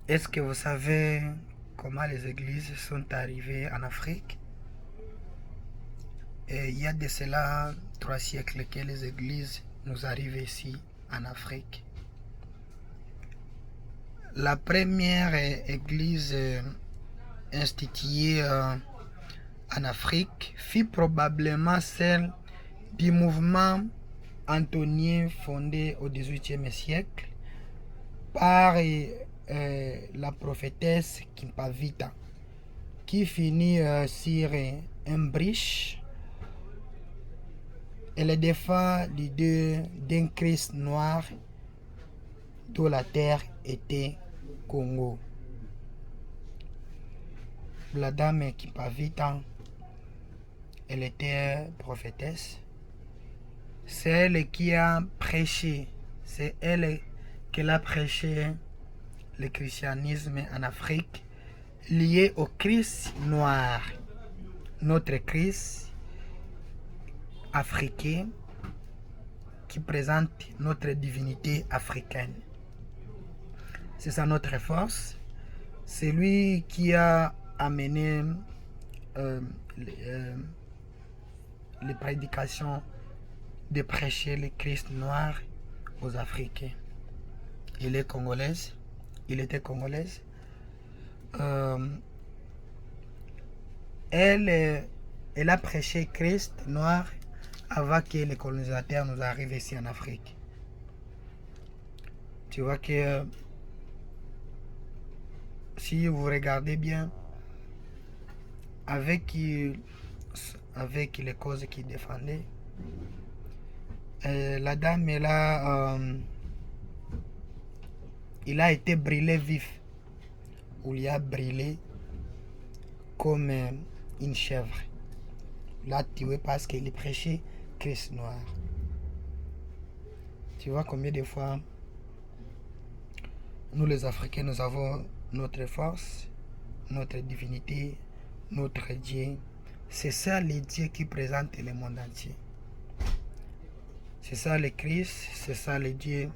Est-ce que vous savez comment les églises sont arrivées en Afrique? Et il y a de cela 3 siècles que les églises nous arrivent ici en Afrique. La première église instituée en Afrique fut probablement celle du mouvement antonien fondé au XVIIIe siècle par la prophétesse Kimpavita, qui finit sur un briche et le défend l'idée d'un Christ noir dont la terre était Congo. La dame Kimpavita, elle était prophétesse. C'est elle qui a prêché, c'est elle qui a prêché le christianisme en Afrique lié au Christ noir, notre Christ africain qui présente notre divinité africaine. C'est ça notre force. C'est lui qui a amené les prédications de prêcher le Christ noir aux Africains. Il est congolaise, il était congolaise. Elle a prêché Christ noir avant que les colonisateurs nous arrivent ici en Afrique. Tu vois que si vous regardez bien, avec les causes qu'il défendait, la dame, il a été brûlé vif, ou il a brûlé comme une chèvre. Là, tué parce qu'il prêchait Christ noir. Tu vois combien de fois nous les Africains, nous avons notre force, notre divinité, notre Dieu. C'est ça le Dieu qui présente le monde entier. C'est ça le Christ, c'est ça le Dieu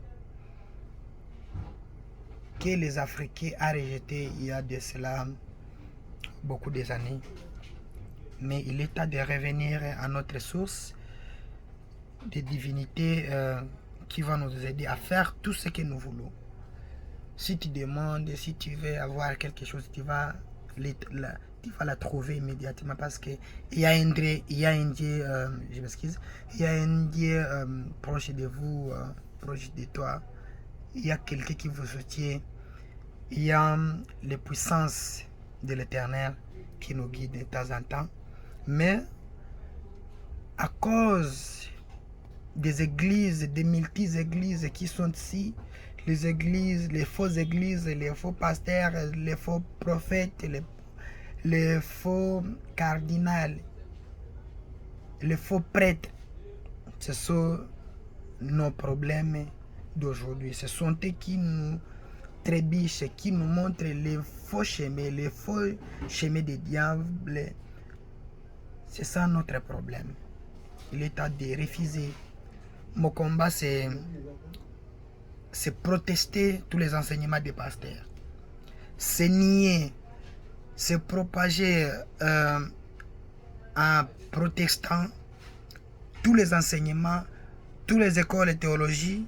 que les Africains ont rejeté il y a de cela beaucoup d'années. Mais il est temps de revenir à notre source de divinité qui va nous aider à faire tout ce que nous voulons. Si tu demandes, si tu veux avoir quelque chose, tu vas la trouver immédiatement parce qu'il y a un Dieu, je m'excuse, il y a un Dieu proche de vous, proche de toi. Il y a quelqu'un qui vous soutient. Il y a les puissances de l'Éternel qui nous guident de temps en temps. Mais à cause des églises, des multi-églises qui sont ici, les églises, les fausses églises, les faux pasteurs, les faux prophètes, les faux cardinals, les faux prêtres, ce sont nos problèmes d'aujourd'hui. Ce sont eux qui nous trébichent, qui nous montrent les faux chemins des diables. C'est ça notre problème. Il est temps de refuser. Mon combat, c'est protester tous les enseignements des pasteurs. C'est nier, c'est propager en protestant tous les enseignements, toutes les écoles de théologie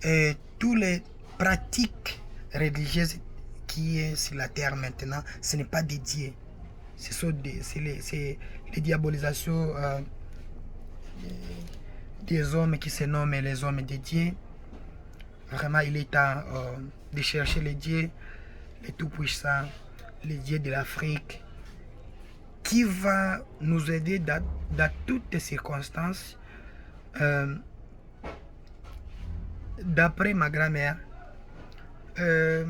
et toutes les pratiques religieuses qui est sur la terre maintenant. Ce n'est pas dédié. C'est les diabolisations des hommes qui se nomment les hommes dédiés. Vraiment, il est temps de chercher les dieux, les tout-puissants, les dieux de l'Afrique, qui va nous aider dans toutes les circonstances. D'après ma grand-mère, il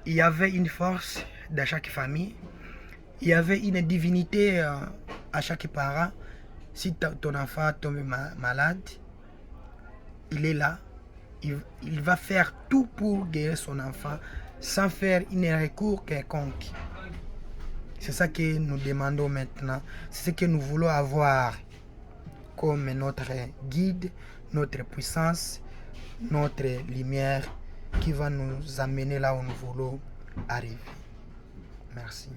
y avait une force dans chaque famille, il y avait une divinité à chaque parent. Si ton enfant tombe malade, il est là. Il va faire tout pour guérir son enfant sans faire un recours quelconque. C'est ça que nous demandons maintenant. C'est ce que nous voulons avoir comme notre guide, notre puissance, notre lumière qui va nous amener là où nous voulons arriver. Merci.